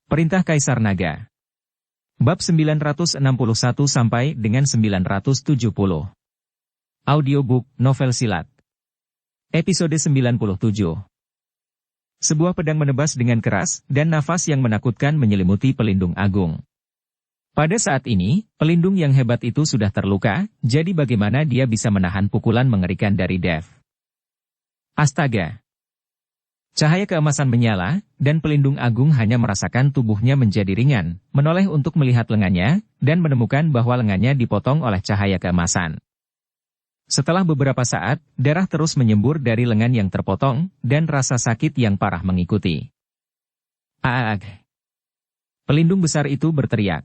Perintah Kaisar Naga. Bab 961 sampai dengan 970. Audiobook Novel Silat. Episode 97. Sebuah pedang menebas dengan keras, dan nafas yang menakutkan menyelimuti pelindung agung. Pada saat ini, pelindung yang hebat itu sudah terluka, jadi bagaimana dia bisa menahan pukulan mengerikan dari Dev? Astaga! Cahaya keemasan menyala, dan pelindung agung hanya merasakan tubuhnya menjadi ringan, menoleh untuk melihat lengannya, dan menemukan bahwa lengannya dipotong oleh cahaya keemasan. Setelah beberapa saat, darah terus menyembur dari lengan yang terpotong, dan rasa sakit yang parah mengikuti. Aag! Pelindung besar itu berteriak.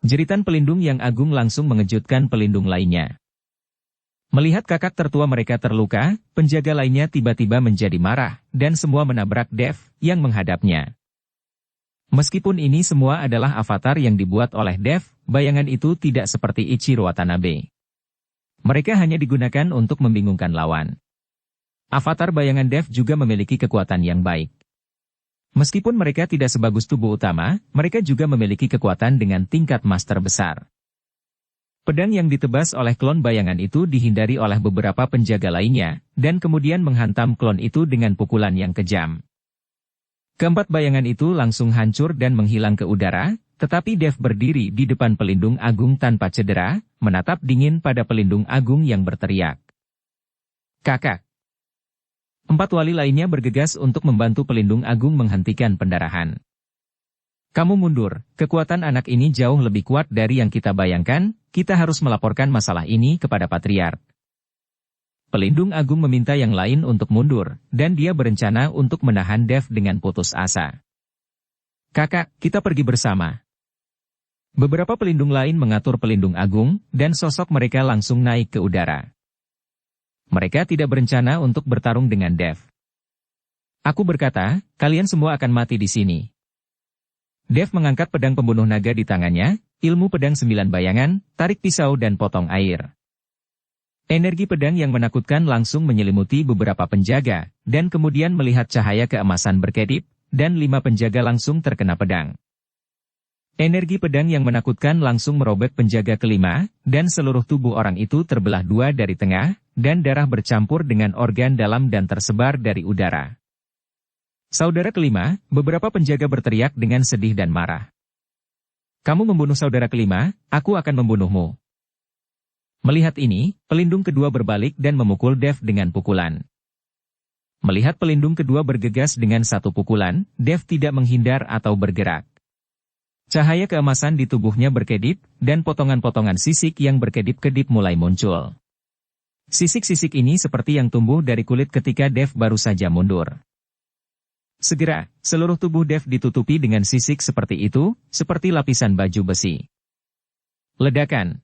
Jeritan pelindung yang agung langsung mengejutkan pelindung lainnya. Melihat kakak tertua mereka terluka, penjaga lainnya tiba-tiba menjadi marah, dan semua menabrak Dev yang menghadapnya. Meskipun ini semua adalah avatar yang dibuat oleh Dev, bayangan itu tidak seperti Ichiro Watanabe. Mereka hanya digunakan untuk membingungkan lawan. Avatar bayangan Dev juga memiliki kekuatan yang baik. Meskipun mereka tidak sebagus tubuh utama, mereka juga memiliki kekuatan dengan tingkat master besar. Pedang yang ditebas oleh klon bayangan itu dihindari oleh beberapa penjaga lainnya, dan kemudian menghantam klon itu dengan pukulan yang kejam. Keempat bayangan itu langsung hancur dan menghilang ke udara, tetapi Dev berdiri di depan pelindung agung tanpa cedera, menatap dingin pada pelindung agung yang berteriak. Kakak! Empat wali lainnya bergegas untuk membantu pelindung agung menghentikan pendarahan. Kamu mundur, kekuatan anak ini jauh lebih kuat dari yang kita bayangkan, kita harus melaporkan masalah ini kepada Patriark. Pelindung agung meminta yang lain untuk mundur, dan dia berencana untuk menahan Dev dengan putus asa. Kakak, kita pergi bersama. Beberapa pelindung lain mengatur pelindung agung, dan sosok mereka langsung naik ke udara. Mereka tidak berencana untuk bertarung dengan Dev. Aku berkata, kalian semua akan mati di sini. Dev mengangkat pedang pembunuh naga di tangannya, ilmu pedang 9 bayangan, tarik pisau dan potong air. Energi pedang yang menakutkan langsung menyelimuti beberapa penjaga, dan kemudian melihat cahaya keemasan berkedip, dan 5 penjaga langsung terkena pedang. Energi pedang yang menakutkan langsung merobek penjaga kelima, dan seluruh tubuh orang itu terbelah dua dari tengah, dan darah bercampur dengan organ dalam dan tersebar dari udara. Saudara kelima, beberapa penjaga berteriak dengan sedih dan marah. Kamu membunuh saudara kelima, aku akan membunuhmu. Melihat ini, pelindung kedua berbalik dan memukul Dev dengan pukulan. Melihat pelindung kedua bergegas dengan satu pukulan, Dev tidak menghindar atau bergerak. Cahaya keemasan di tubuhnya berkedip, dan potongan-potongan sisik yang berkedip-kedip mulai muncul. Sisik-sisik ini seperti yang tumbuh dari kulit ketika Dev baru saja mundur. Segera, seluruh tubuh Dev ditutupi dengan sisik seperti itu, seperti lapisan baju besi. Ledakan.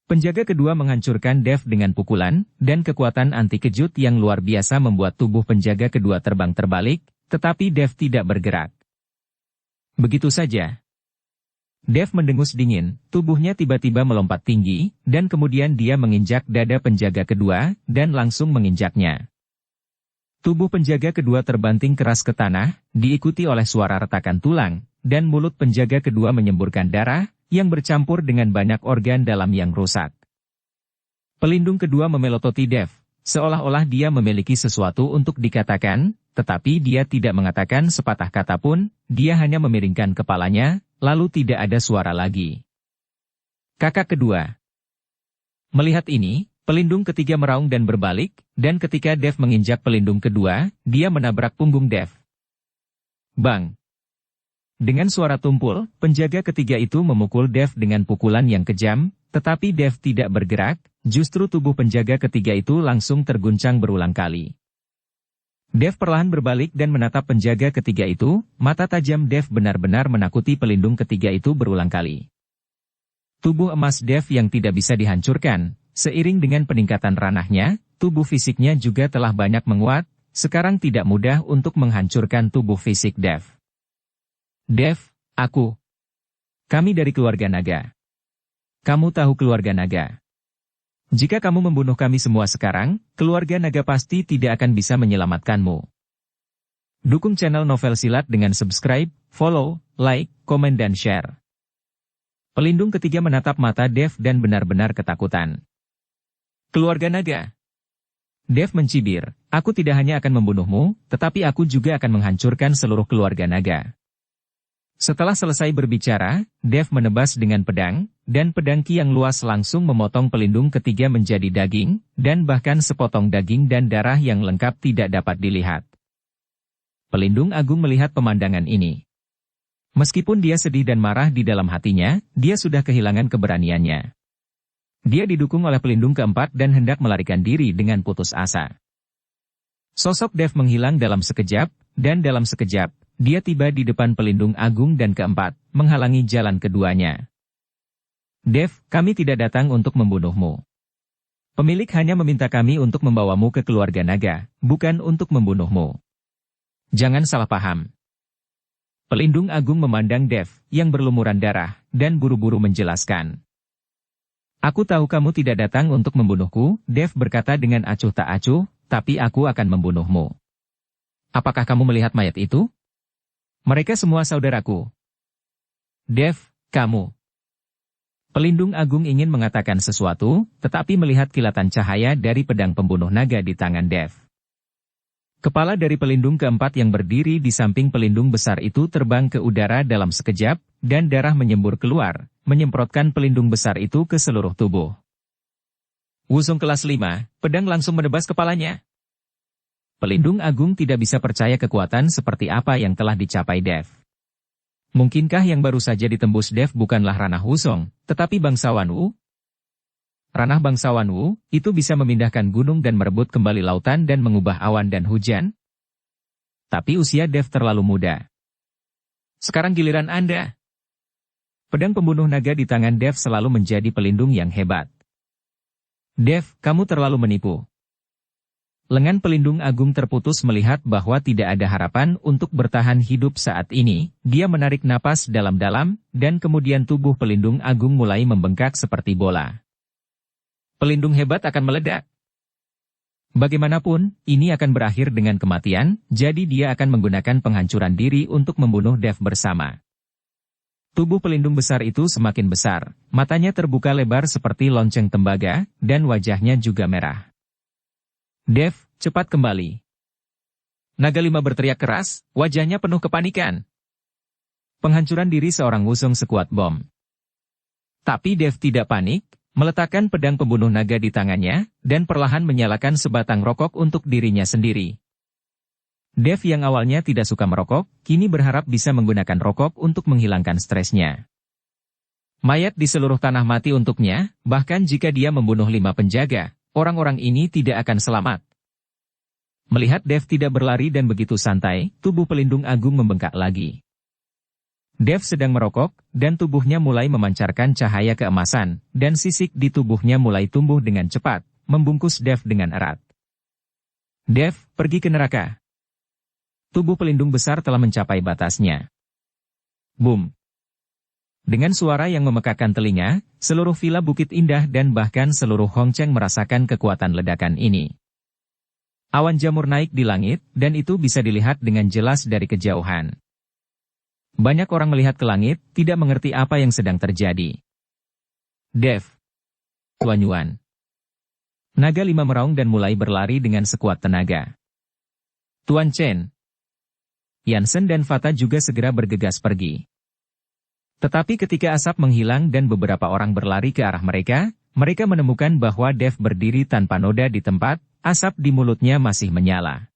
Penjaga kedua menghancurkan Dev dengan pukulan, dan kekuatan anti kejut yang luar biasa membuat tubuh penjaga kedua terbang terbalik, tetapi Dev tidak bergerak. Begitu saja. Dev mendengus dingin, tubuhnya tiba-tiba melompat tinggi, dan kemudian dia menginjak dada penjaga kedua, dan langsung menginjaknya. Tubuh penjaga kedua terbanting keras ke tanah, diikuti oleh suara retakan tulang, dan mulut penjaga kedua menyemburkan darah, yang bercampur dengan banyak organ dalam yang rusak. Pelindung kedua memelototi Dev, seolah-olah dia memiliki sesuatu untuk dikatakan, tetapi dia tidak mengatakan sepatah kata pun, dia hanya memiringkan kepalanya, lalu tidak ada suara lagi. Kakak kedua. Melihat ini, pelindung ketiga meraung dan berbalik, dan ketika Dev menginjak pelindung kedua, dia menabrak punggung Dev. Bang! Dengan suara tumpul, penjaga ketiga itu memukul Dev dengan pukulan yang kejam, tetapi Dev tidak bergerak, justru tubuh penjaga ketiga itu langsung terguncang berulang kali. Dev perlahan berbalik dan menatap penjaga ketiga itu, mata tajam Dev benar-benar menakuti pelindung ketiga itu berulang kali. Tubuh emas Dev yang tidak bisa dihancurkan. Seiring dengan peningkatan ranahnya, tubuh fisiknya juga telah banyak menguat, sekarang tidak mudah untuk menghancurkan tubuh fisik Dev. Dev, kami dari keluarga naga. Kamu tahu keluarga naga. Jika kamu membunuh kami semua sekarang, keluarga naga pasti tidak akan bisa menyelamatkanmu. Dukung channel Novel Silat dengan subscribe, follow, like, komen dan share. Pelindung ketiga menatap mata Dev dan benar-benar ketakutan. Keluarga naga. Dev mencibir, aku tidak hanya akan membunuhmu, tetapi aku juga akan menghancurkan seluruh keluarga naga. Setelah selesai berbicara, Dev menebas dengan pedang, dan pedang Ki yang luas langsung memotong pelindung ketiga menjadi daging, dan bahkan sepotong daging dan darah yang lengkap tidak dapat dilihat. Pelindung Agung melihat pemandangan ini. Meskipun dia sedih dan marah di dalam hatinya, dia sudah kehilangan keberaniannya. Dia didukung oleh pelindung keempat dan hendak melarikan diri dengan putus asa. Sosok Dev menghilang dalam sekejap, dan dalam sekejap, dia tiba di depan pelindung agung dan keempat, menghalangi jalan keduanya. Dev, kami tidak datang untuk membunuhmu. Pemilik hanya meminta kami untuk membawamu ke keluarga naga, bukan untuk membunuhmu. Jangan salah paham. Pelindung agung memandang Dev, yang berlumuran darah, dan buru-buru menjelaskan. Aku tahu kamu tidak datang untuk membunuhku, Dev berkata dengan acuh tak acuh, tapi aku akan membunuhmu. Apakah kamu melihat mayat itu? Mereka semua saudaraku. Dev, kamu. Pelindung agung ingin mengatakan sesuatu, tetapi melihat kilatan cahaya dari pedang pembunuh naga di tangan Dev. Kepala dari pelindung keempat yang berdiri di samping pelindung besar itu terbang ke udara dalam sekejap, dan darah menyembur keluar, menyemprotkan pelindung besar itu ke seluruh tubuh. Wusong kelas 5, pedang langsung menebas kepalanya. Pelindung agung tidak bisa percaya kekuatan seperti apa yang telah dicapai Dev. Mungkinkah yang baru saja ditembus Dev bukanlah ranah Wusong, tetapi bangsawan Wu? Ranah bangsawan Wu, itu bisa memindahkan gunung dan merebut kembali lautan dan mengubah awan dan hujan? Tapi usia Dev terlalu muda. Sekarang giliran Anda. Pedang pembunuh naga di tangan Dev selalu menjadi pelindung yang hebat. Dev, kamu terlalu menipu. Lengan pelindung agung terputus melihat bahwa tidak ada harapan untuk bertahan hidup saat ini. Dia menarik napas dalam-dalam, dan kemudian tubuh pelindung agung mulai membengkak seperti bola. Pelindung hebat akan meledak. Bagaimanapun, ini akan berakhir dengan kematian, jadi dia akan menggunakan penghancuran diri untuk membunuh Dev bersama. Tubuh pelindung besar itu semakin besar, matanya terbuka lebar seperti lonceng tembaga, dan wajahnya juga merah. Dev, cepat kembali. Naga Lima berteriak keras, wajahnya penuh kepanikan. Penghancuran diri seorang Wusong sekuat bom. Tapi Dev tidak panik, meletakkan pedang pembunuh naga di tangannya, dan perlahan menyalakan sebatang rokok untuk dirinya sendiri. Dev yang awalnya tidak suka merokok, kini berharap bisa menggunakan rokok untuk menghilangkan stresnya. Mayat di seluruh tanah mati untuknya, bahkan jika dia membunuh 5 penjaga, orang-orang ini tidak akan selamat. Melihat Dev tidak berlari dan begitu santai, tubuh pelindung agung membengkak lagi. Dev sedang merokok, dan tubuhnya mulai memancarkan cahaya keemasan, dan sisik di tubuhnya mulai tumbuh dengan cepat, membungkus Dev dengan erat. Dev, pergi ke neraka. Tubuh pelindung besar telah mencapai batasnya. Boom. Dengan suara yang memekakkan telinga, seluruh villa Bukit Indah dan bahkan seluruh Hongcheng merasakan kekuatan ledakan ini. Awan jamur naik di langit, dan itu bisa dilihat dengan jelas dari kejauhan. Banyak orang melihat ke langit, tidak mengerti apa yang sedang terjadi. Dev. Tuan Yuan. Naga Lima meraung dan mulai berlari dengan sekuat tenaga. Tuan Chen. Yansen dan Fata juga segera bergegas pergi. Tetapi ketika asap menghilang dan beberapa orang berlari ke arah mereka, mereka menemukan bahwa Dev berdiri tanpa noda di tempat, asap di mulutnya masih menyala.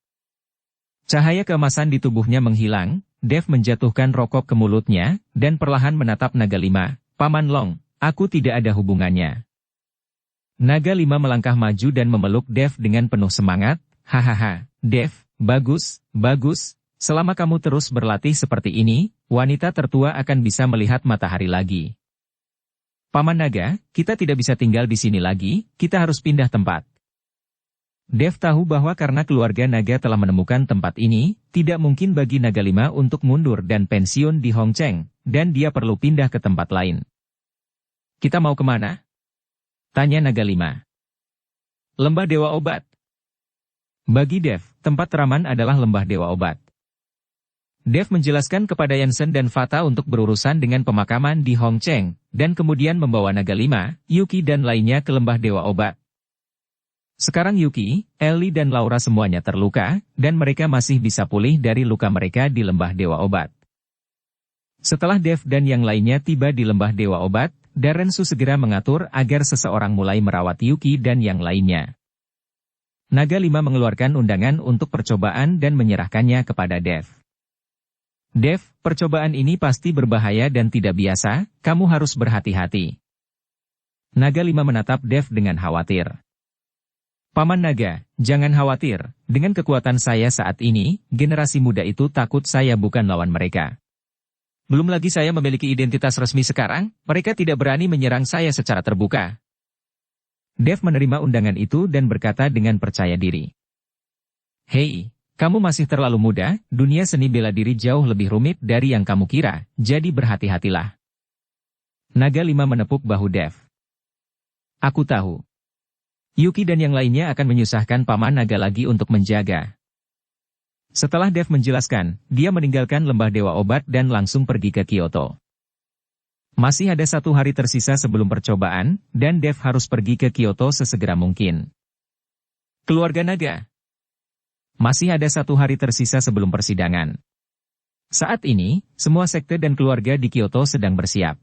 Cahaya keemasan di tubuhnya menghilang. Dev menjatuhkan rokok ke mulutnya, dan perlahan menatap Naga Lima. Paman Long, aku tidak ada hubungannya. Naga Lima melangkah maju dan memeluk Dev dengan penuh semangat. Hahaha, Dev, bagus, bagus. Selama kamu terus berlatih seperti ini, wanita tertua akan bisa melihat matahari lagi. Paman Naga, kita tidak bisa tinggal di sini lagi, kita harus pindah tempat. Dev tahu bahwa karena keluarga naga telah menemukan tempat ini, tidak mungkin bagi Naga Lima untuk mundur dan pensiun di Hongcheng, dan dia perlu pindah ke tempat lain. Kita mau kemana? Tanya Naga Lima. Lembah Dewa Obat. Bagi Dev, tempat teraman adalah Lembah Dewa Obat. Dev menjelaskan kepada Yansen dan Fata untuk berurusan dengan pemakaman di Hongcheng, dan kemudian membawa naga 5, Yuki dan lainnya ke lembah Dewa Obat. Sekarang Yuki, Ellie dan Laura semuanya terluka, dan mereka masih bisa pulih dari luka mereka di lembah Dewa Obat. Setelah Dev dan yang lainnya tiba di lembah Dewa Obat, Darensu segera mengatur agar seseorang mulai merawat Yuki dan yang lainnya. Naga 5 mengeluarkan undangan untuk percobaan dan menyerahkannya kepada Dev. Dev, percobaan ini pasti berbahaya dan tidak biasa, kamu harus berhati-hati. Naga 5 menatap Dev dengan khawatir. Paman Naga, jangan khawatir, dengan kekuatan saya saat ini, generasi muda itu takut saya bukan lawan mereka. Belum lagi saya memiliki identitas resmi sekarang, mereka tidak berani menyerang saya secara terbuka. Dev menerima undangan itu dan berkata dengan percaya diri. Hei, kamu masih terlalu muda, dunia seni bela diri jauh lebih rumit dari yang kamu kira, jadi berhati-hatilah. Naga 5 menepuk bahu Dev. Aku tahu. Yuki dan yang lainnya akan menyusahkan Paman Naga lagi untuk menjaga. Setelah Dev menjelaskan, dia meninggalkan lembah Dewa Obat dan langsung pergi ke Kyoto. Masih ada 1 hari tersisa sebelum percobaan, dan Dev harus pergi ke Kyoto sesegera mungkin. Keluarga Naga. Masih ada 1 hari tersisa sebelum persidangan. Saat ini, semua sekte dan keluarga di Kyoto sedang bersiap.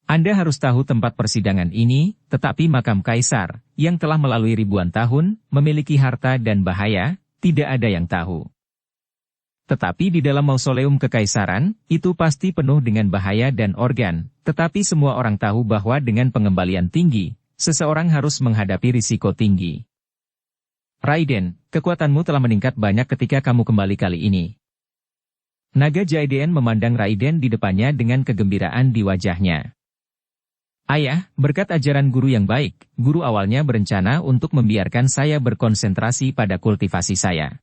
Anda harus tahu tempat persidangan ini, tetapi makam kaisar, yang telah melalui ribuan tahun, memiliki harta dan bahaya, tidak ada yang tahu. Tetapi di dalam mausoleum kekaisaran, itu pasti penuh dengan bahaya dan organ, tetapi semua orang tahu bahwa dengan pengembalian tinggi, seseorang harus menghadapi risiko tinggi. Raiden, kekuatanmu telah meningkat banyak ketika kamu kembali kali ini. Naga Jaiden memandang Raiden di depannya dengan kegembiraan di wajahnya. Ayah, berkat ajaran guru yang baik, guru awalnya berencana untuk membiarkan saya berkonsentrasi pada kultivasi saya.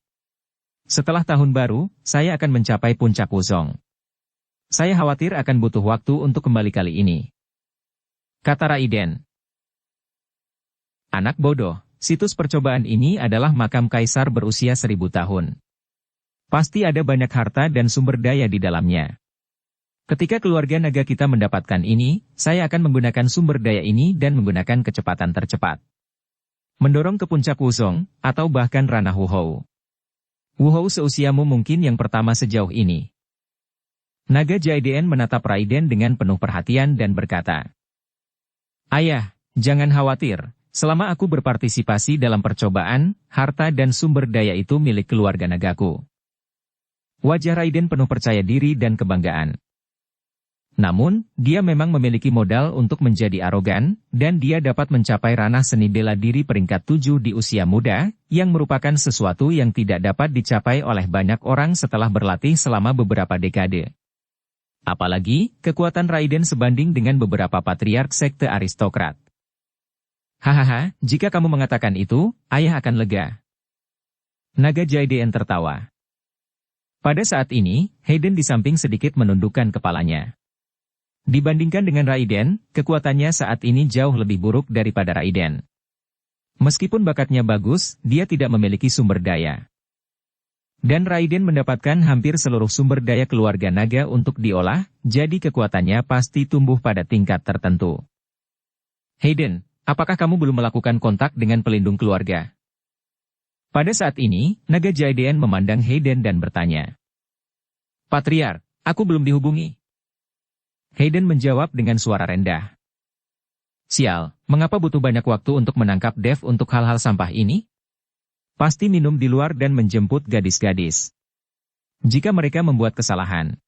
Setelah tahun baru, saya akan mencapai puncak Wuzong. Saya khawatir akan butuh waktu untuk kembali kali ini. Kata Raiden. Anak bodoh. Situs percobaan ini adalah makam kaisar berusia 1000 tahun. Pasti ada banyak harta dan sumber daya di dalamnya. Ketika keluarga naga kita mendapatkan ini, saya akan menggunakan sumber daya ini dan menggunakan kecepatan tercepat. Mendorong ke puncak Wuzong, atau bahkan ranah Wuhou. Wuhou seusiamu mungkin yang pertama sejauh ini. Naga Jaiden menatap Raiden dengan penuh perhatian dan berkata, Ayah, jangan khawatir. Selama aku berpartisipasi dalam percobaan, harta dan sumber daya itu milik keluarga nagaku. Wajah Raiden penuh percaya diri dan kebanggaan. Namun, dia memang memiliki modal untuk menjadi arogan, dan dia dapat mencapai ranah seni bela diri peringkat 7 di usia muda, yang merupakan sesuatu yang tidak dapat dicapai oleh banyak orang setelah berlatih selama beberapa dekade. Apalagi, kekuatan Raiden sebanding dengan beberapa patriark sekte aristokrat. Hahaha, jika kamu mengatakan itu, ayah akan lega. Naga Jaiden tertawa. Pada saat ini, Hayden di samping sedikit menundukkan kepalanya. Dibandingkan dengan Raiden, kekuatannya saat ini jauh lebih buruk daripada Raiden. Meskipun bakatnya bagus, dia tidak memiliki sumber daya. Dan Raiden mendapatkan hampir seluruh sumber daya keluarga naga untuk diolah, jadi kekuatannya pasti tumbuh pada tingkat tertentu. Hayden, apakah kamu belum melakukan kontak dengan pelindung keluarga? Pada saat ini, Naga Jaiden memandang Hayden dan bertanya. Patriark, aku belum dihubungi. Hayden menjawab dengan suara rendah. Sial, mengapa butuh banyak waktu untuk menangkap Dev untuk hal-hal sampah ini? Pasti minum di luar dan menjemput gadis-gadis. Jika mereka membuat kesalahan.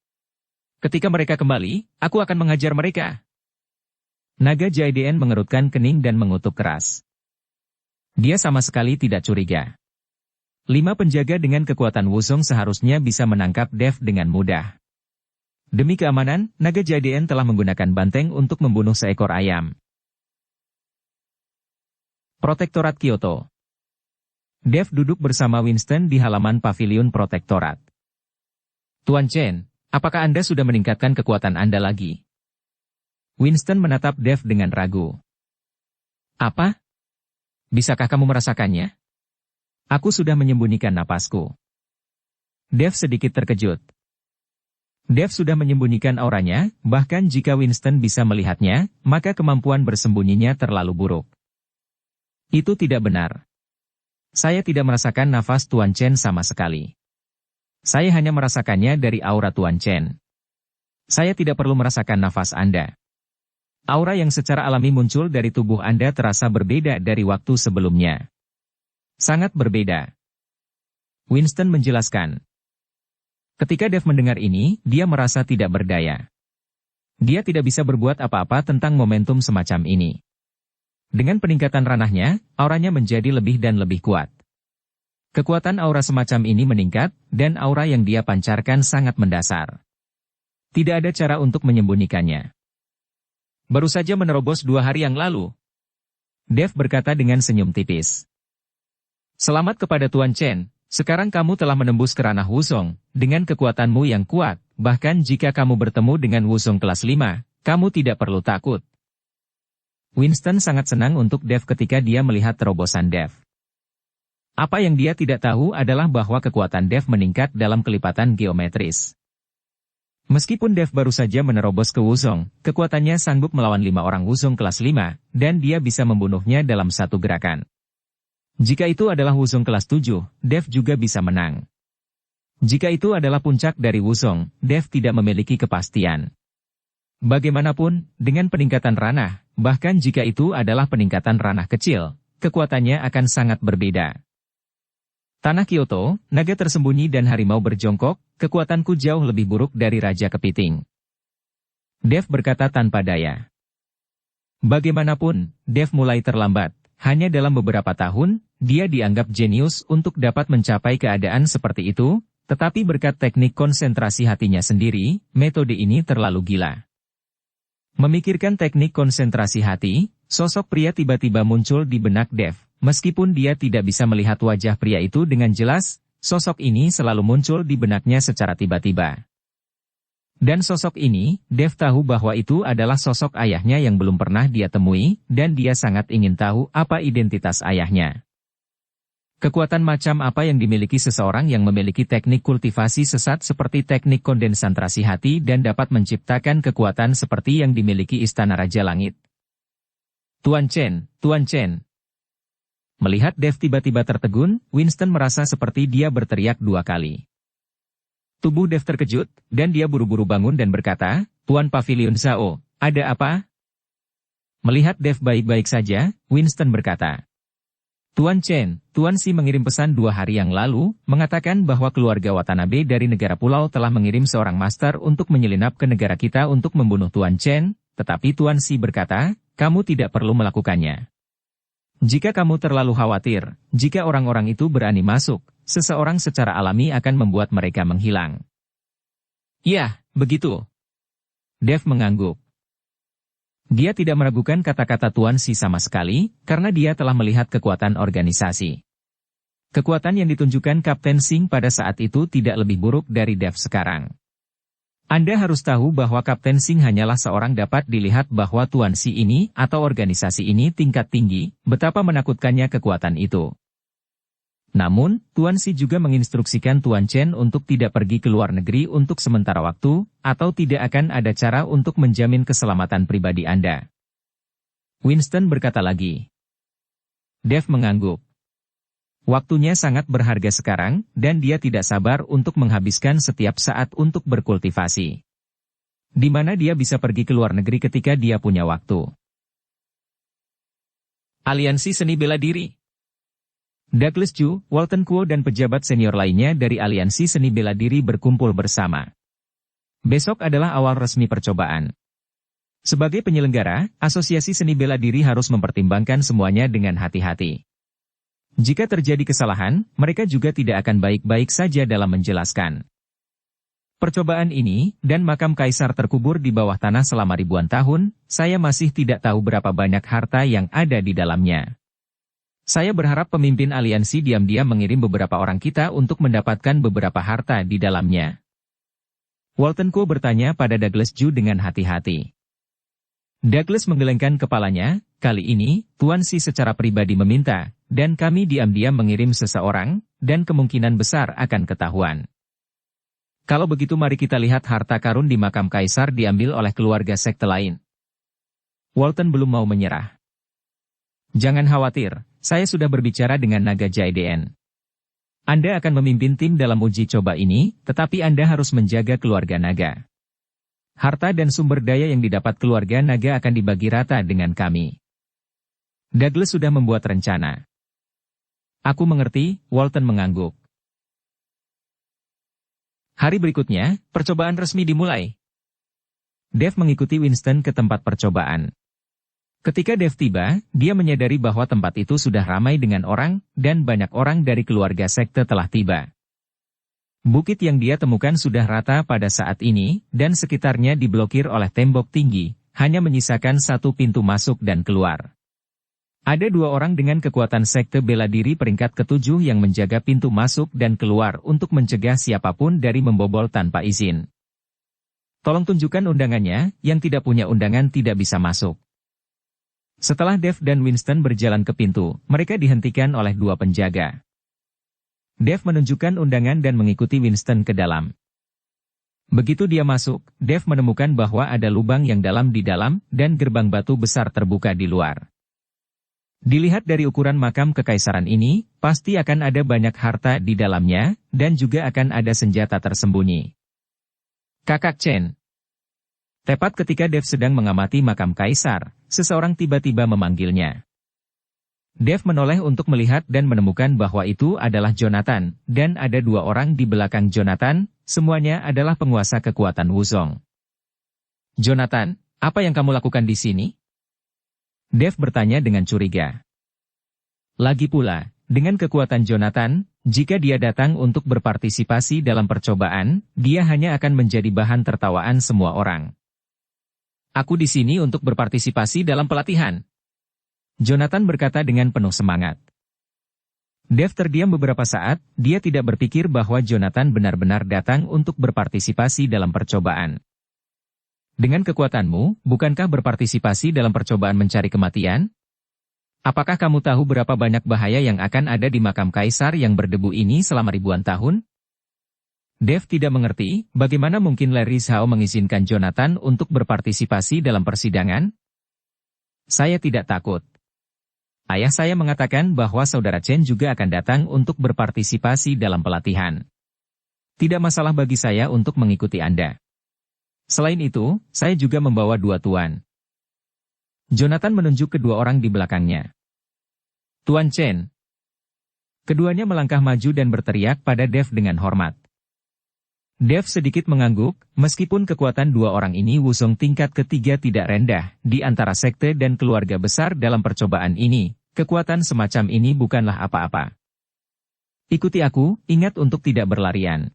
Ketika mereka kembali, aku akan mengajar mereka. Naga Jaiden mengerutkan kening dan mengutuk keras. Dia sama sekali tidak curiga. 5 penjaga dengan kekuatan Wuzong seharusnya bisa menangkap Dev dengan mudah. Demi keamanan, Naga Jaiden telah menggunakan banteng untuk membunuh seekor ayam. Protektorat Kyoto. Dev duduk bersama Winston di halaman pavilion protektorat. Tuan Chen, apakah Anda sudah meningkatkan kekuatan Anda lagi? Winston menatap Dev dengan ragu. Apa? Bisakah kamu merasakannya? Aku sudah menyembunyikan napasku. Dev sedikit terkejut. Dev sudah menyembunyikan auranya, bahkan jika Winston bisa melihatnya, maka kemampuan bersembunyinya terlalu buruk. Itu tidak benar. Saya tidak merasakan nafas Tuan Chen sama sekali. Saya hanya merasakannya dari aura Tuan Chen. Saya tidak perlu merasakan nafas Anda. Aura yang secara alami muncul dari tubuh Anda terasa berbeda dari waktu sebelumnya. Sangat berbeda. Winston menjelaskan. Ketika Dev mendengar ini, dia merasa tidak berdaya. Dia tidak bisa berbuat apa-apa tentang momentum semacam ini. Dengan peningkatan ranahnya, auranya menjadi lebih dan lebih kuat. Kekuatan aura semacam ini meningkat, dan aura yang dia pancarkan sangat mendasar. Tidak ada cara untuk menyembunyikannya. Baru saja menerobos 2 hari yang lalu. Dev berkata dengan senyum tipis. Selamat kepada Tuan Chen. Sekarang kamu telah menembus ke ranah Wusong, dengan kekuatanmu yang kuat, bahkan jika kamu bertemu dengan Wusong kelas 5, kamu tidak perlu takut. Winston sangat senang untuk Dev ketika dia melihat terobosan Dev. Apa yang dia tidak tahu adalah bahwa kekuatan Dev meningkat dalam kelipatan geometris. Meskipun Dev baru saja menerobos ke Wusong, kekuatannya sanggup melawan 5 orang Wusong kelas 5, dan dia bisa membunuhnya dalam satu gerakan. Jika itu adalah Wusong kelas 7, Dev juga bisa menang. Jika itu adalah puncak dari Wusong, Dev tidak memiliki kepastian. Bagaimanapun, dengan peningkatan ranah, bahkan jika itu adalah peningkatan ranah kecil, kekuatannya akan sangat berbeda. Tanah Kyoto, naga tersembunyi dan harimau berjongkok, kekuatanku jauh lebih buruk dari Raja Kepiting. Dev berkata tanpa daya. Bagaimanapun, Dev mulai terlambat. Hanya dalam beberapa tahun, dia dianggap jenius untuk dapat mencapai keadaan seperti itu, tetapi berkat teknik konsentrasi hatinya sendiri, metode ini terlalu gila. Memikirkan teknik konsentrasi hati, sosok pria tiba-tiba muncul di benak Dev. Meskipun dia tidak bisa melihat wajah pria itu dengan jelas, sosok ini selalu muncul di benaknya secara tiba-tiba. Dan sosok ini, Dev tahu bahwa itu adalah sosok ayahnya yang belum pernah dia temui, dan dia sangat ingin tahu apa identitas ayahnya. Kekuatan macam apa yang dimiliki seseorang yang memiliki teknik kultivasi sesat seperti teknik kondensantrasi hati dan dapat menciptakan kekuatan seperti yang dimiliki Istana Raja Langit. Tuan Chen, Tuan Chen. Melihat Dev tiba-tiba tertegun, Winston merasa seperti dia berteriak 2 kali. Tubuh Dev terkejut, dan dia buru-buru bangun dan berkata, Tuan Pavilion Zhao, ada apa? Melihat Dev baik-baik saja, Winston berkata, Tuan Chen, Tuan Xi mengirim pesan 2 hari yang lalu, mengatakan bahwa keluarga Watanabe dari negara pulau telah mengirim seorang master untuk menyelinap ke negara kita untuk membunuh Tuan Chen, tetapi Tuan Xi berkata, kamu tidak perlu melakukannya. Jika kamu terlalu khawatir, jika orang-orang itu berani masuk, seseorang secara alami akan membuat mereka menghilang. Ya, begitu. Dev mengangguk. Dia tidak meragukan kata-kata Tuan Xi sama sekali, karena dia telah melihat kekuatan organisasi. Kekuatan yang ditunjukkan Kapten Singh pada saat itu tidak lebih buruk dari Dev sekarang. Anda harus tahu bahwa Kapten Singh hanyalah seorang dapat dilihat bahwa Tuan Xi ini atau organisasi ini tingkat tinggi, betapa menakutkannya kekuatan itu. Namun, Tuan Xi juga menginstruksikan Tuan Chen untuk tidak pergi ke luar negeri untuk sementara waktu, atau tidak akan ada cara untuk menjamin keselamatan pribadi Anda. Winston berkata lagi. Dev mengangguk. Waktunya sangat berharga sekarang, dan dia tidak sabar untuk menghabiskan setiap saat untuk berkultivasi. Di mana dia bisa pergi ke luar negeri ketika dia punya waktu. Aliansi Seni Bela Diri. Douglas Chu, Walton Kuo dan pejabat senior lainnya dari Aliansi Seni Bela Diri berkumpul bersama. Besok adalah awal resmi percobaan. Sebagai penyelenggara, Asosiasi Seni Bela Diri harus mempertimbangkan semuanya dengan hati-hati. Jika terjadi kesalahan, mereka juga tidak akan baik-baik saja dalam menjelaskan. Percobaan ini, dan makam kaisar terkubur di bawah tanah selama ribuan tahun, saya masih tidak tahu berapa banyak harta yang ada di dalamnya. Saya berharap pemimpin aliansi diam-diam mengirim beberapa orang kita untuk mendapatkan beberapa harta di dalamnya. Walton Kuo bertanya pada Douglas Chu dengan hati-hati. Douglas menggelengkan kepalanya, kali ini, Tuan Xi secara pribadi meminta, dan kami diam-diam mengirim seseorang, dan kemungkinan besar akan ketahuan. Kalau begitu mari kita lihat harta karun di makam kaisar diambil oleh keluarga sekte lain. Walton belum mau menyerah. Jangan khawatir, saya sudah berbicara dengan Naga Jaiden. Anda akan memimpin tim dalam uji coba ini, tetapi Anda harus menjaga keluarga naga. Harta dan sumber daya yang didapat keluarga naga akan dibagi rata dengan kami. Douglas sudah membuat rencana. Aku mengerti, Walton mengangguk. Hari berikutnya, percobaan resmi dimulai. Dave mengikuti Winston ke tempat percobaan. Ketika Dave tiba, dia menyadari bahwa tempat itu sudah ramai dengan orang, dan banyak orang dari keluarga sekte telah tiba. Bukit yang dia temukan sudah rata pada saat ini, dan sekitarnya diblokir oleh tembok tinggi, hanya menyisakan satu pintu masuk dan keluar. Ada dua orang dengan kekuatan sekte bela diri peringkat ke-7 yang menjaga pintu masuk dan keluar untuk mencegah siapapun dari membobol tanpa izin. Tolong tunjukkan undangannya, yang tidak punya undangan tidak bisa masuk. Setelah Dave dan Winston berjalan ke pintu, mereka dihentikan oleh dua penjaga. Dave menunjukkan undangan dan mengikuti Winston ke dalam. Begitu dia masuk, Dave menemukan bahwa ada lubang yang dalam di dalam, dan gerbang batu besar terbuka di luar. Dilihat dari ukuran makam kekaisaran ini, pasti akan ada banyak harta di dalamnya, dan juga akan ada senjata tersembunyi. Kakak Chen. Tepat ketika Dave sedang mengamati makam kaisar, seseorang tiba-tiba memanggilnya. Dave menoleh untuk melihat dan menemukan bahwa itu adalah Jonathan, dan ada dua orang di belakang Jonathan, semuanya adalah penguasa kekuatan Wuzong. Jonathan, apa yang kamu lakukan di sini? Dave bertanya dengan curiga. Lagi pula, dengan kekuatan Jonathan, jika dia datang untuk berpartisipasi dalam percobaan, dia hanya akan menjadi bahan tertawaan semua orang. Aku di sini untuk berpartisipasi dalam pelatihan. Jonathan berkata dengan penuh semangat. Dave terdiam beberapa saat, dia tidak berpikir bahwa Jonathan benar-benar datang untuk berpartisipasi dalam percobaan. Dengan kekuatanmu, bukankah berpartisipasi dalam percobaan mencari kematian? Apakah kamu tahu berapa banyak bahaya yang akan ada di makam kaisar yang berdebu ini selama ribuan tahun? Dave tidak mengerti, bagaimana mungkin Larry Zhao mengizinkan Jonathan untuk berpartisipasi dalam persidangan? Saya tidak takut. Ayah saya mengatakan bahwa saudara Chen juga akan datang untuk berpartisipasi dalam pelatihan. Tidak masalah bagi saya untuk mengikuti Anda. Selain itu, saya juga membawa dua tuan. Jonathan menunjuk kedua orang di belakangnya. Tuan Chen. Keduanya melangkah maju dan berteriak pada Dave dengan hormat. Dave sedikit mengangguk, meskipun kekuatan dua orang ini Wuzong tingkat ketiga tidak rendah, di antara sekte dan keluarga besar dalam percobaan ini, kekuatan semacam ini bukanlah apa-apa. Ikuti aku, ingat untuk tidak berlarian.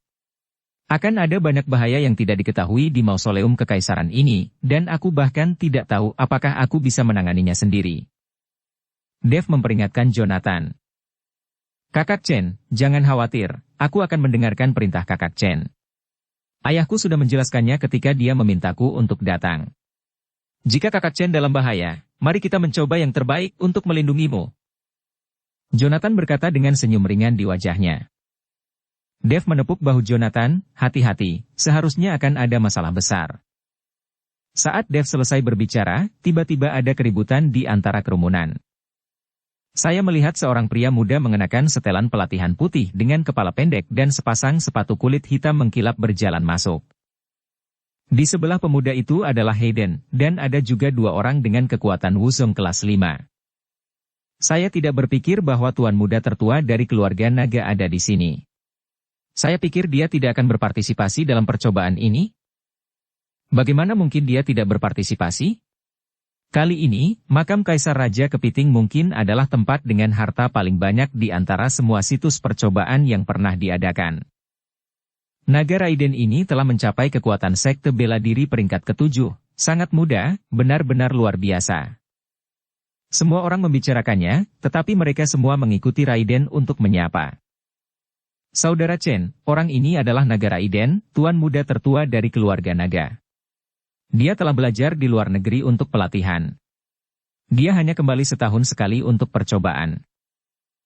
Akan ada banyak bahaya yang tidak diketahui di mausoleum kekaisaran ini, dan aku bahkan tidak tahu apakah aku bisa menanganinya sendiri. Dave memperingatkan Jonathan. Kakak Chen, jangan khawatir, aku akan mendengarkan perintah Kakak Chen. Ayahku sudah menjelaskannya ketika dia memintaku untuk datang. Jika Kakak Chen dalam bahaya, mari kita mencoba yang terbaik untuk melindungimu. Jonathan berkata dengan senyum ringan di wajahnya. Dave menepuk bahu Jonathan, hati-hati, seharusnya akan ada masalah besar. Saat Dave selesai berbicara, tiba-tiba ada keributan di antara kerumunan. Saya melihat seorang pria muda mengenakan setelan pelatihan putih dengan kepala pendek dan sepasang sepatu kulit hitam mengkilap berjalan masuk. Di sebelah pemuda itu adalah Hayden, dan ada juga dua orang dengan kekuatan Wuzong kelas 5. Saya tidak berpikir bahwa tuan muda tertua dari keluarga naga ada di sini. Saya pikir dia tidak akan berpartisipasi dalam percobaan ini. Bagaimana mungkin dia tidak berpartisipasi? Kali ini, makam Kaisar Raja Kepiting mungkin adalah tempat dengan harta paling banyak di antara semua situs percobaan yang pernah diadakan. Naga Raiden ini telah mencapai kekuatan sekte bela diri peringkat ke-7, sangat muda, benar-benar luar biasa. Semua orang membicarakannya, tetapi mereka semua mengikuti Raiden untuk menyapa. Saudara Chen, orang ini adalah Naga Raiden, tuan muda tertua dari keluarga naga. Dia telah belajar di luar negeri untuk pelatihan. Dia hanya kembali setahun sekali untuk percobaan.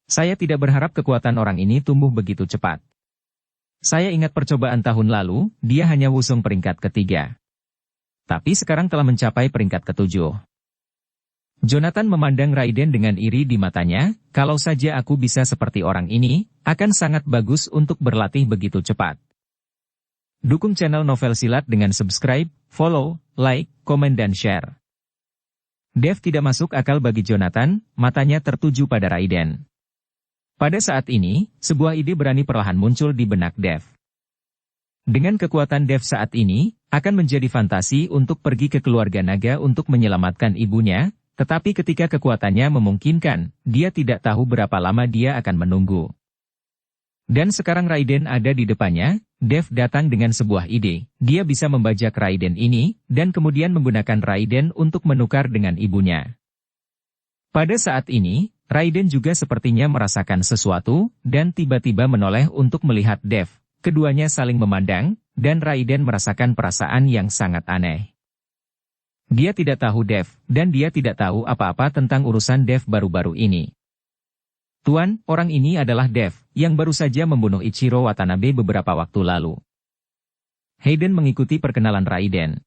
Saya tidak berharap kekuatan orang ini tumbuh begitu cepat. Saya ingat percobaan tahun lalu, dia hanya wusung peringkat ketiga. Tapi sekarang telah mencapai peringkat ketujuh. Jonathan memandang Raiden dengan iri di matanya, kalau saja aku bisa seperti orang ini, akan sangat bagus untuk berlatih begitu cepat. Dukung channel Novel Silat dengan subscribe, follow, like, komen dan share. Dev tidak masuk akal bagi Jonathan, matanya tertuju pada Raiden. Pada saat ini, sebuah ide berani perlahan muncul di benak Dev. Dengan kekuatan Dev saat ini, akan menjadi fantasi untuk pergi ke keluarga naga untuk menyelamatkan ibunya, tetapi ketika kekuatannya memungkinkan, dia tidak tahu berapa lama dia akan menunggu. Dan sekarang Raiden ada di depannya, Dev datang dengan sebuah ide, dia bisa membajak Raiden ini, dan kemudian menggunakan Raiden untuk menukar dengan ibunya. Pada saat ini, Raiden juga sepertinya merasakan sesuatu, dan tiba-tiba menoleh untuk melihat Dev. Keduanya saling memandang, dan Raiden merasakan perasaan yang sangat aneh. Dia tidak tahu Dev, dan dia tidak tahu apa-apa tentang urusan Dev baru-baru ini. Tuan, orang ini adalah Dev, yang baru saja membunuh Ichiro Watanabe beberapa waktu lalu. Hayden mengikuti perkenalan Raiden.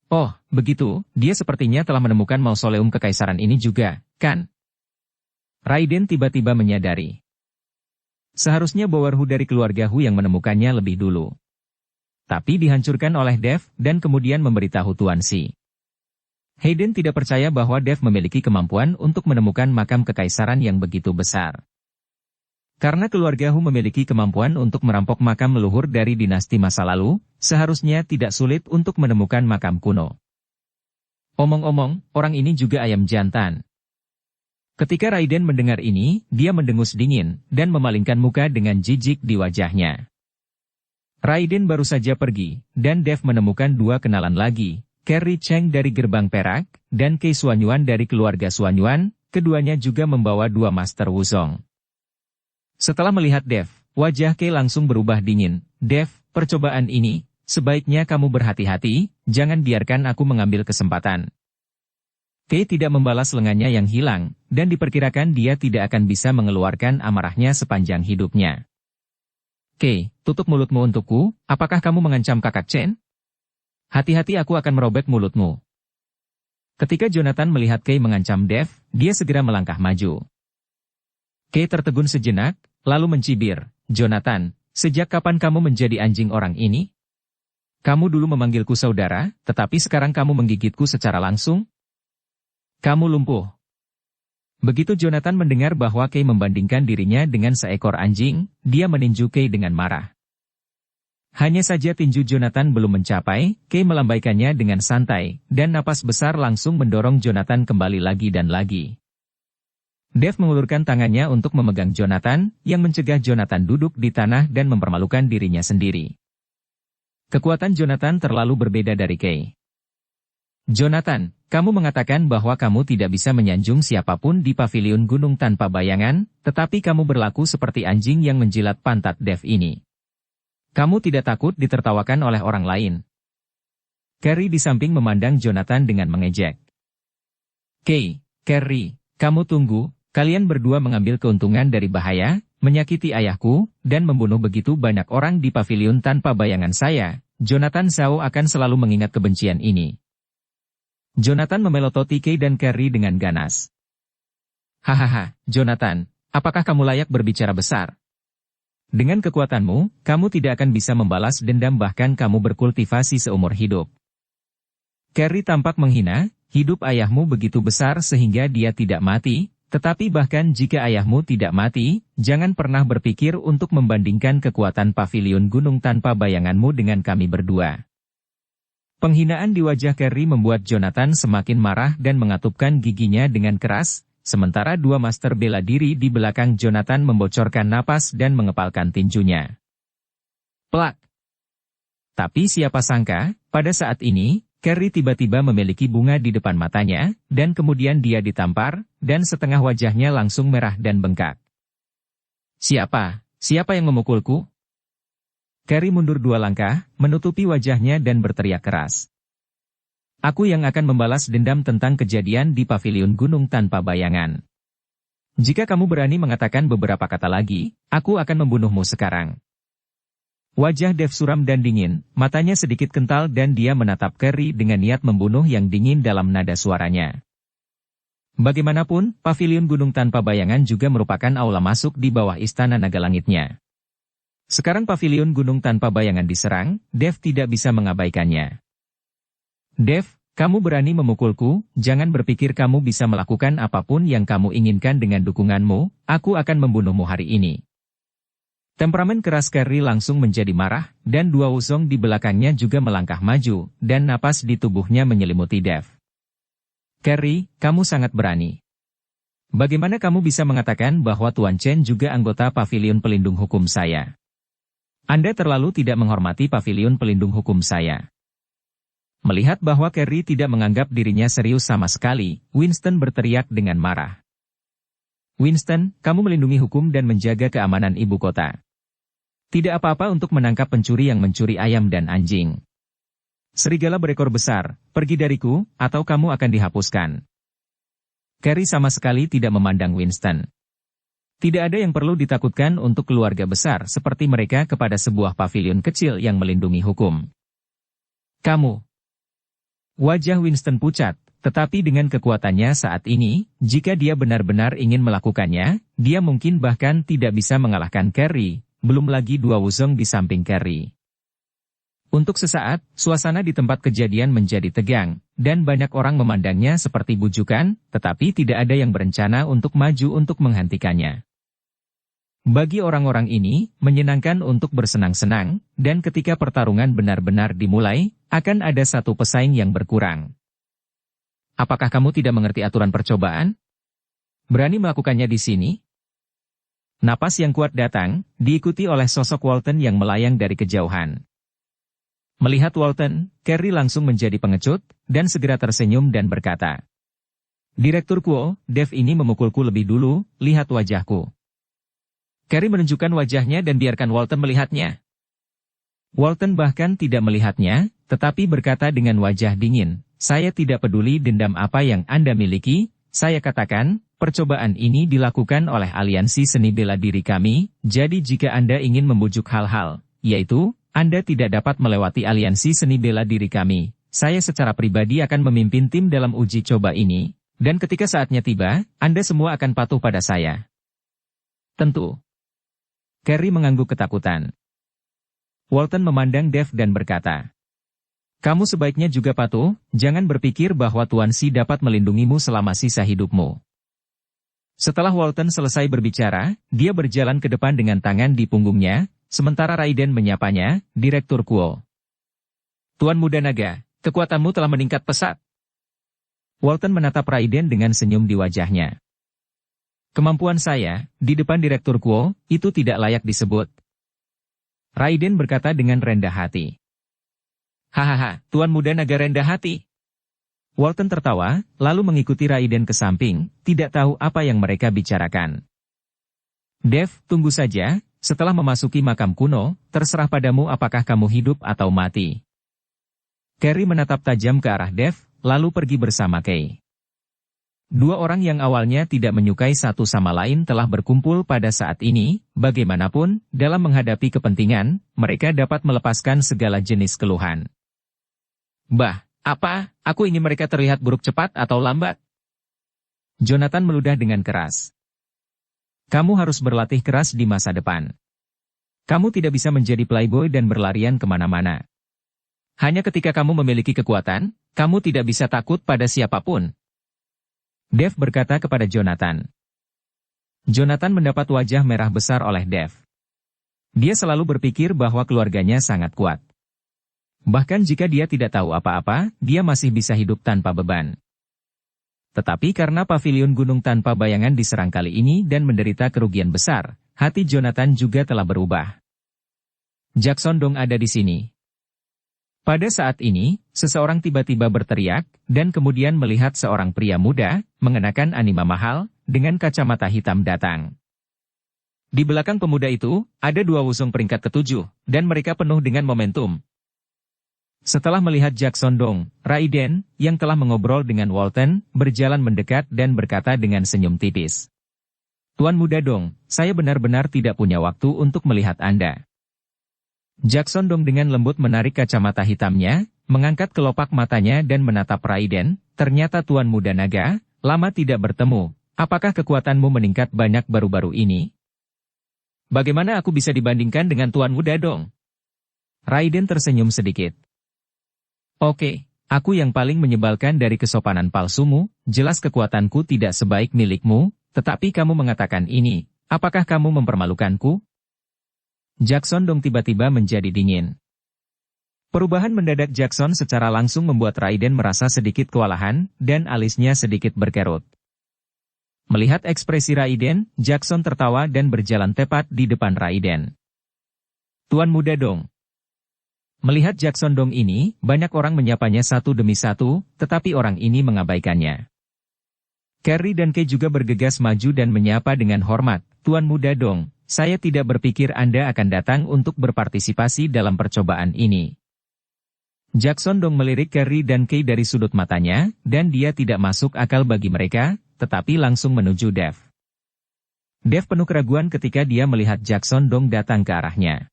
Oh, begitu, dia sepertinya telah menemukan mausoleum kekaisaran ini juga, kan? Raiden tiba-tiba menyadari. Seharusnya Bowerhu dari keluarga Hu yang menemukannya lebih dulu. Tapi dihancurkan oleh Dev, dan kemudian memberitahu Tuan Si. Hayden tidak percaya bahwa Dev memiliki kemampuan untuk menemukan makam kekaisaran yang begitu besar. Karena keluarga Hu memiliki kemampuan untuk merampok makam leluhur dari dinasti masa lalu, seharusnya tidak sulit untuk menemukan makam kuno. Omong-omong, orang ini juga ayam jantan. Ketika Raiden mendengar ini, dia mendengus dingin, dan memalingkan muka dengan jijik di wajahnya. Raiden baru saja pergi, dan Dev menemukan dua kenalan lagi, Carrie Cheng dari Gerbang Perak, dan Kei Xuanyuan dari keluarga Xuanyuan, keduanya juga membawa dua Master Wuzong. Setelah melihat Dev, wajah Kei langsung berubah dingin. Dev, percobaan ini, sebaiknya kamu berhati-hati, jangan biarkan aku mengambil kesempatan. Kei tidak membalas lengannya yang hilang, dan diperkirakan dia tidak akan bisa mengeluarkan amarahnya sepanjang hidupnya. Kei, tutup mulutmu untukku, apakah kamu mengancam kakak Chen? Hati-hati aku akan merobek mulutmu. Ketika Jonathan melihat Kei mengancam Dev, dia segera melangkah maju. Kei tertegun sejenak, lalu mencibir, Jonathan, sejak kapan kamu menjadi anjing orang ini? Kamu dulu memanggilku saudara, tetapi sekarang kamu menggigitku secara langsung? Kamu lumpuh. Begitu Jonathan mendengar bahwa Kei membandingkan dirinya dengan seekor anjing, dia meninju Kei dengan marah. Hanya saja tinju Jonathan belum mencapai, Kei melambaikannya dengan santai, dan napas besar langsung mendorong Jonathan kembali lagi dan lagi. Dev mengulurkan tangannya untuk memegang Jonathan, yang mencegah Jonathan duduk di tanah dan mempermalukan dirinya sendiri. Kekuatan Jonathan terlalu berbeda dari Kei. Jonathan, kamu mengatakan bahwa kamu tidak bisa menyanjung siapapun di pavilion gunung tanpa bayangan, tetapi kamu berlaku seperti anjing yang menjilat pantat Dev ini. Kamu tidak takut ditertawakan oleh orang lain. Carrie di samping memandang Jonathan dengan mengejek. Kei, Carrie, kamu tunggu, kalian berdua mengambil keuntungan dari bahaya, menyakiti ayahku, dan membunuh begitu banyak orang di pavilion tanpa bayangan saya, Jonathan Zhao akan selalu mengingat kebencian ini. Jonathan memelototi Kei dan Carrie dengan ganas. Hahaha, Jonathan, apakah kamu layak berbicara besar? Dengan kekuatanmu, kamu tidak akan bisa membalas dendam bahkan kamu berkultivasi seumur hidup. Carrie tampak menghina, hidup ayahmu begitu besar sehingga dia tidak mati, tetapi bahkan jika ayahmu tidak mati, jangan pernah berpikir untuk membandingkan kekuatan pavilion gunung tanpa bayanganmu dengan kami berdua. Penghinaan di wajah Carrie membuat Jonathan semakin marah dan mengatupkan giginya dengan keras, sementara dua master bela diri di belakang Jonathan membocorkan napas dan mengepalkan tinjunya. Plak! Tapi siapa sangka, pada saat ini, Carrie tiba-tiba memiliki bunga di depan matanya, dan kemudian dia ditampar, dan setengah wajahnya langsung merah dan bengkak. Siapa? Siapa yang memukulku? Carrie mundur 2 langkah, menutupi wajahnya dan berteriak keras. Aku yang akan membalas dendam tentang kejadian di pavilion gunung tanpa bayangan. Jika kamu berani mengatakan beberapa kata lagi, aku akan membunuhmu sekarang. Wajah Dev suram dan dingin, matanya sedikit kental dan dia menatap Carrie dengan niat membunuh yang dingin dalam nada suaranya. Bagaimanapun, pavilion Gunung Tanpa Bayangan juga merupakan aula masuk di bawah Istana Naga Langitnya. Sekarang pavilion Gunung Tanpa Bayangan diserang, Dev tidak bisa mengabaikannya. Dev, kamu berani memukulku, jangan berpikir kamu bisa melakukan apapun yang kamu inginkan dengan dukunganmu, aku akan membunuhmu hari ini. Temperamen keras Carrie langsung menjadi marah, dan dua Wuzong di belakangnya juga melangkah maju, dan napas di tubuhnya menyelimuti Dev. Carrie, kamu sangat berani. Bagaimana kamu bisa mengatakan bahwa Tuan Chen juga anggota Pavilion Pelindung Hukum saya? Anda terlalu tidak menghormati Pavilion Pelindung Hukum saya. Melihat bahwa Carrie tidak menganggap dirinya serius sama sekali, Winston berteriak dengan marah. Winston, kamu melindungi hukum dan menjaga keamanan ibu kota. Tidak apa-apa untuk menangkap pencuri yang mencuri ayam dan anjing. Serigala berekor besar, pergi dariku, atau kamu akan dihapuskan. Carrie sama sekali tidak memandang Winston. Tidak ada yang perlu ditakutkan untuk keluarga besar seperti mereka kepada sebuah pavilion kecil yang melindungi hukum. Kamu. Wajah Winston pucat, tetapi dengan kekuatannya saat ini, jika dia benar-benar ingin melakukannya, dia mungkin bahkan tidak bisa mengalahkan Carrie. Belum lagi dua Wuzong di samping Carrie. Untuk sesaat, suasana di tempat kejadian menjadi tegang, dan banyak orang memandangnya seperti bujukan, tetapi tidak ada yang berencana untuk maju untuk menghentikannya. Bagi orang-orang ini, menyenangkan untuk bersenang-senang, dan ketika pertarungan benar-benar dimulai, akan ada satu pesaing yang berkurang. Apakah kamu tidak mengerti aturan percobaan? Berani melakukannya di sini? Napas yang kuat datang, diikuti oleh sosok Walton yang melayang dari kejauhan. Melihat Walton, Carrie langsung menjadi pengecut, dan segera tersenyum dan berkata, Direktur Kuo, Dev ini memukulku lebih dulu, lihat wajahku. Carrie menunjukkan wajahnya dan biarkan Walton melihatnya. Walton bahkan tidak melihatnya, tetapi berkata dengan wajah dingin, saya tidak peduli dendam apa yang Anda miliki, saya katakan, percobaan ini dilakukan oleh aliansi seni bela diri kami, jadi jika Anda ingin membujuk hal-hal, yaitu, Anda tidak dapat melewati aliansi seni bela diri kami, saya secara pribadi akan memimpin tim dalam uji coba ini, dan ketika saatnya tiba, Anda semua akan patuh pada saya. Tentu. Carrie mengangguk ketakutan. Walton memandang Dev dan berkata, kamu sebaiknya juga patuh, jangan berpikir bahwa Tuan Si dapat melindungimu selama sisa hidupmu. Setelah Walton selesai berbicara, dia berjalan ke depan dengan tangan di punggungnya, sementara Raiden menyapanya, Direktur Kuo. Tuan Muda Naga, kekuatanmu telah meningkat pesat. Walton menatap Raiden dengan senyum di wajahnya. Kemampuan saya, di depan Direktur Kuo, itu tidak layak disebut. Raiden berkata dengan rendah hati. Hahaha, Tuan Muda Naga rendah hati. Walton tertawa, lalu mengikuti Raiden ke samping, tidak tahu apa yang mereka bicarakan. Dev, tunggu saja, setelah memasuki makam kuno, terserah padamu apakah kamu hidup atau mati. Carrie menatap tajam ke arah Dev, lalu pergi bersama Kay. Dua orang yang awalnya tidak menyukai satu sama lain telah berkumpul pada saat ini, bagaimanapun, dalam menghadapi kepentingan, mereka dapat melepaskan segala jenis keluhan. Bah, apa, aku ingin mereka terlihat buruk cepat atau lambat? Jonathan meludah dengan keras. Kamu harus berlatih keras di masa depan. Kamu tidak bisa menjadi playboy dan berlarian kemana-mana. Hanya ketika kamu memiliki kekuatan, kamu tidak bisa takut pada siapapun. Dev berkata kepada Jonathan. Jonathan mendapat wajah merah besar oleh Dev. Dia selalu berpikir bahwa keluarganya sangat kuat. Bahkan jika dia tidak tahu apa-apa, dia masih bisa hidup tanpa beban. Tetapi karena pavilion Gunung Tanpa Bayangan diserang kali ini dan menderita kerugian besar, hati Jonathan juga telah berubah. Jackson Dong ada di sini. Pada saat ini, seseorang tiba-tiba berteriak, dan kemudian melihat seorang pria muda, mengenakan anima mahal, dengan kacamata hitam datang. Di belakang pemuda itu, ada dua Wuzong peringkat ke-7, dan mereka penuh dengan momentum. Setelah melihat Jackson Dong, Raiden, yang telah mengobrol dengan Walton, berjalan mendekat dan berkata dengan senyum tipis. Tuan Muda Dong, saya benar-benar tidak punya waktu untuk melihat Anda. Jackson Dong dengan lembut menarik kacamata hitamnya, mengangkat kelopak matanya dan menatap Raiden. Ternyata Tuan Muda Naga, lama tidak bertemu. Apakah kekuatanmu meningkat banyak baru-baru ini? Bagaimana aku bisa dibandingkan dengan Tuan Muda Dong? Raiden tersenyum sedikit. Oke, aku yang paling menyebalkan dari kesopanan palsumu, jelas kekuatanku tidak sebaik milikmu, tetapi kamu mengatakan ini, apakah kamu mempermalukanku? Jackson Dong tiba-tiba menjadi dingin. Perubahan mendadak Jackson secara langsung membuat Raiden merasa sedikit kewalahan, dan alisnya sedikit berkerut. Melihat ekspresi Raiden, Jackson tertawa dan berjalan tepat di depan Raiden. Tuan Muda Dong. Melihat Jackson Dong ini, banyak orang menyapanya satu demi satu, tetapi orang ini mengabaikannya. Carrie dan Kay juga bergegas maju dan menyapa dengan hormat, Tuan Muda Dong, saya tidak berpikir Anda akan datang untuk berpartisipasi dalam percobaan ini. Jackson Dong melirik Carrie dan Kay dari sudut matanya, dan dia tidak masuk akal bagi mereka, tetapi langsung menuju Dev. Dev penuh keraguan ketika dia melihat Jackson Dong datang ke arahnya.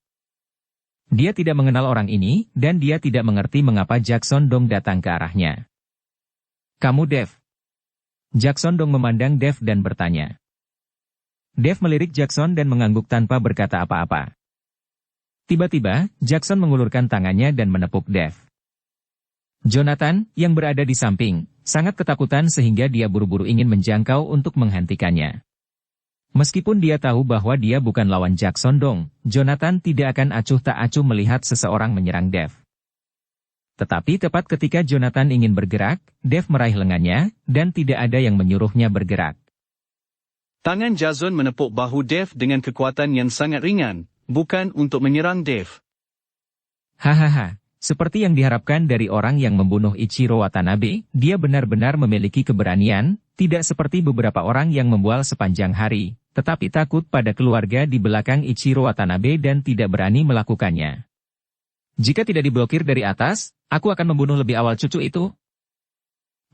Dia tidak mengenal orang ini, dan dia tidak mengerti mengapa Jackson Dong datang ke arahnya. Kamu Dev? Jackson Dong memandang Dev dan bertanya. Dev melirik Jackson dan mengangguk tanpa berkata apa-apa. Tiba-tiba, Jackson mengulurkan tangannya dan menepuk Dev. Jonathan, yang berada di samping, sangat ketakutan sehingga dia buru-buru ingin menjangkau untuk menghentikannya. Meskipun dia tahu bahwa dia bukan lawan Jackson Dong, Jonathan tidak akan acuh tak acuh melihat seseorang menyerang Dev. Tetapi tepat ketika Jonathan ingin bergerak, Dev meraih lengannya, dan tidak ada yang menyuruhnya bergerak. Tangan Jackson menepuk bahu Dev dengan kekuatan yang sangat ringan, bukan untuk menyerang Dev. Hahaha. Seperti yang diharapkan dari orang yang membunuh Ichiro Watanabe, dia benar-benar memiliki keberanian, tidak seperti beberapa orang yang membual sepanjang hari, tetapi takut pada keluarga di belakang Ichiro Watanabe dan tidak berani melakukannya. Jika tidak diblokir dari atas, aku akan membunuh lebih awal cucu itu.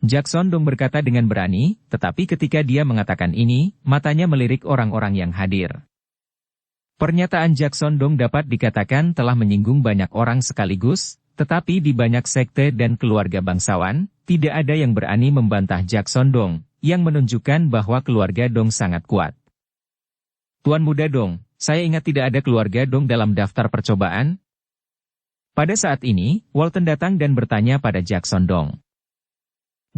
Jackson Dong berkata dengan berani, tetapi ketika dia mengatakan ini, matanya melirik orang-orang yang hadir. Pernyataan Jackson Dong dapat dikatakan telah menyinggung banyak orang sekaligus, tetapi di banyak sekte dan keluarga bangsawan, tidak ada yang berani membantah Jackson Dong, yang menunjukkan bahwa keluarga Dong sangat kuat. Tuan Muda Dong, saya ingat tidak ada keluarga Dong dalam daftar percobaan. Pada saat ini, Walton datang dan bertanya pada Jackson Dong.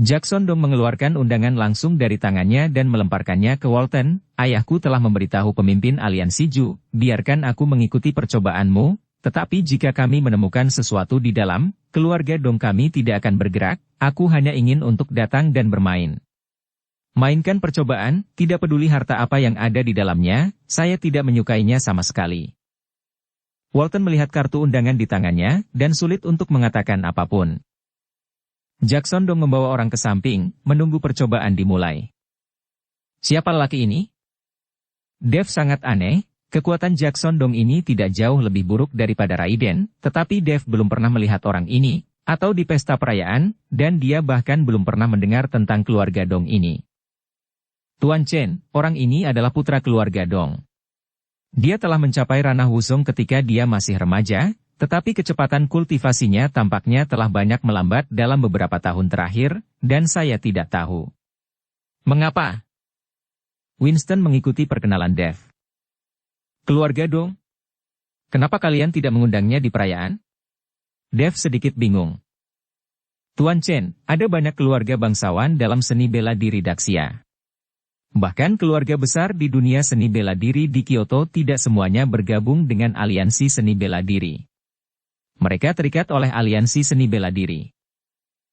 Jackson Dong mengeluarkan undangan langsung dari tangannya dan melemparkannya ke Walton. Ayahku telah memberitahu pemimpin aliansi Ju, biarkan aku mengikuti percobaanmu, tetapi jika kami menemukan sesuatu di dalam, keluarga Dong kami tidak akan bergerak, aku hanya ingin untuk datang dan bermain. Mainkan percobaan, tidak peduli harta apa yang ada di dalamnya, saya tidak menyukainya sama sekali. Walton melihat kartu undangan di tangannya, dan sulit untuk mengatakan apapun. Jackson Dong membawa orang ke samping, menunggu percobaan dimulai. Siapa lelaki ini? Dev sangat aneh, kekuatan Jackson Dong ini tidak jauh lebih buruk daripada Raiden, tetapi Dev belum pernah melihat orang ini, atau di pesta perayaan, dan dia bahkan belum pernah mendengar tentang keluarga Dong ini. Tuan Chen, orang ini adalah putra keluarga Dong. Dia telah mencapai ranah Wusong ketika dia masih remaja, tetapi kecepatan kultivasinya tampaknya telah banyak melambat dalam beberapa tahun terakhir, dan saya tidak tahu. Mengapa? Winston mengikuti perkenalan Dev. Keluarga Dong? Kenapa kalian tidak mengundangnya di perayaan? Dev sedikit bingung. Tuan Chen, ada banyak keluarga bangsawan dalam seni bela diri Daxia. Bahkan keluarga besar di dunia seni bela diri di Kyoto tidak semuanya bergabung dengan aliansi seni bela diri. Mereka terikat oleh aliansi seni bela diri.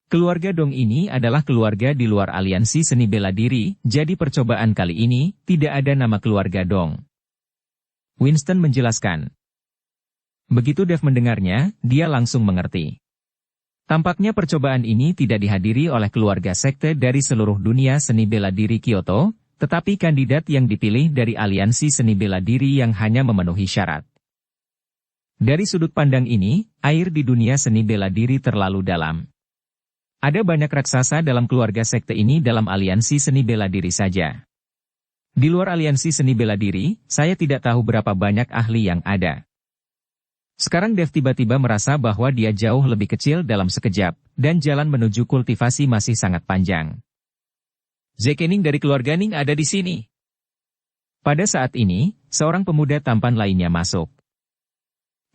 Keluarga Dong ini adalah keluarga di luar aliansi seni bela diri, jadi percobaan kali ini tidak ada nama keluarga Dong. Winston menjelaskan. Begitu Dev mendengarnya, dia langsung mengerti. Tampaknya percobaan ini tidak dihadiri oleh keluarga sekte dari seluruh dunia seni bela diri Kyoto, tetapi kandidat yang dipilih dari aliansi seni bela diri yang hanya memenuhi syarat. Dari sudut pandang ini, air di dunia seni bela diri terlalu dalam. Ada banyak raksasa dalam keluarga sekte ini dalam aliansi seni bela diri saja. Di luar aliansi seni bela diri, saya tidak tahu berapa banyak ahli yang ada. Sekarang Dev tiba-tiba merasa bahwa dia jauh lebih kecil dalam sekejap, dan jalan menuju kultivasi masih sangat panjang. Zekening dari keluarga Ning ada di sini. Pada saat ini, seorang pemuda tampan lainnya masuk.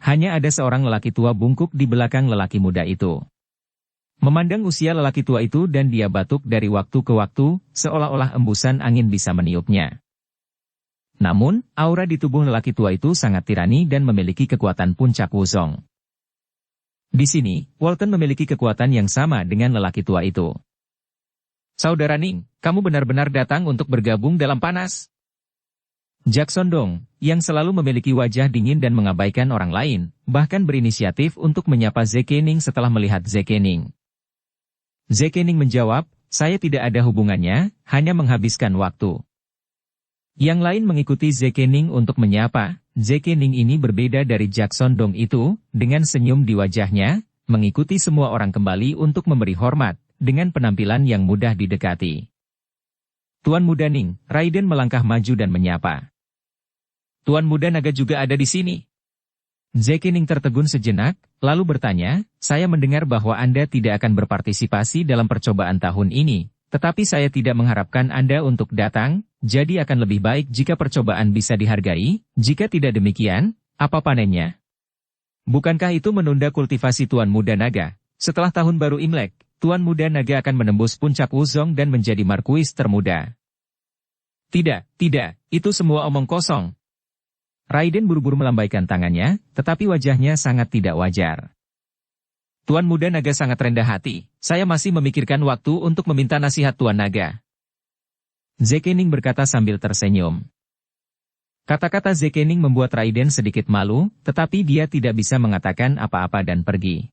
Hanya ada seorang lelaki tua bungkuk di belakang lelaki muda itu. Memandang usia lelaki tua itu dan dia batuk dari waktu ke waktu, seolah-olah embusan angin bisa meniupnya. Namun, aura di tubuh lelaki tua itu sangat tirani dan memiliki kekuatan puncak Wuzong. Di sini, Walton memiliki kekuatan yang sama dengan lelaki tua itu. Saudara Ning, kamu benar-benar datang untuk bergabung dalam panas. Jackson Dong, yang selalu memiliki wajah dingin dan mengabaikan orang lain, bahkan berinisiatif untuk menyapa Zekening setelah melihat Zekening. Zekening menjawab, saya tidak ada hubungannya, hanya menghabiskan waktu. Yang lain mengikuti Zekening untuk menyapa. Zekening ini berbeda dari Jackson Dong itu, dengan senyum di wajahnya, mengikuti semua orang kembali untuk memberi hormat, dengan penampilan yang mudah didekati. Tuan Muda Ning, Raiden melangkah maju dan menyapa. Tuan Muda Naga juga ada di sini. Zekening tertegun sejenak, lalu bertanya, saya mendengar bahwa Anda tidak akan berpartisipasi dalam percobaan tahun ini, tetapi saya tidak mengharapkan Anda untuk datang, jadi akan lebih baik jika percobaan bisa dihargai, jika tidak demikian, apa panennya? Bukankah itu menunda kultivasi Tuan Muda Naga? Setelah tahun baru Imlek, Tuan Muda Naga akan menembus puncak Wuzong dan menjadi markuis termuda. Tidak, itu semua omong kosong. Raiden buru-buru melambaikan tangannya, tetapi wajahnya sangat tidak wajar. Tuan Muda Naga sangat rendah hati, saya masih memikirkan waktu untuk meminta nasihat Tuan Naga. Zekening berkata sambil tersenyum. Kata-kata Zekening membuat Raiden sedikit malu, tetapi dia tidak bisa mengatakan apa-apa dan pergi.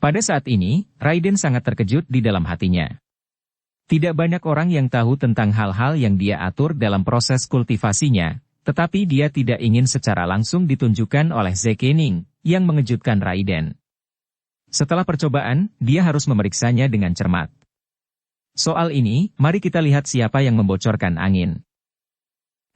Pada saat ini, Raiden sangat terkejut di dalam hatinya. Tidak banyak orang yang tahu tentang hal-hal yang dia atur dalam proses kultivasinya, tetapi dia tidak ingin secara langsung ditunjukkan oleh Zekening, yang mengejutkan Raiden. Setelah percobaan, dia harus memeriksanya dengan cermat. Soal ini, mari kita lihat siapa yang membocorkan angin.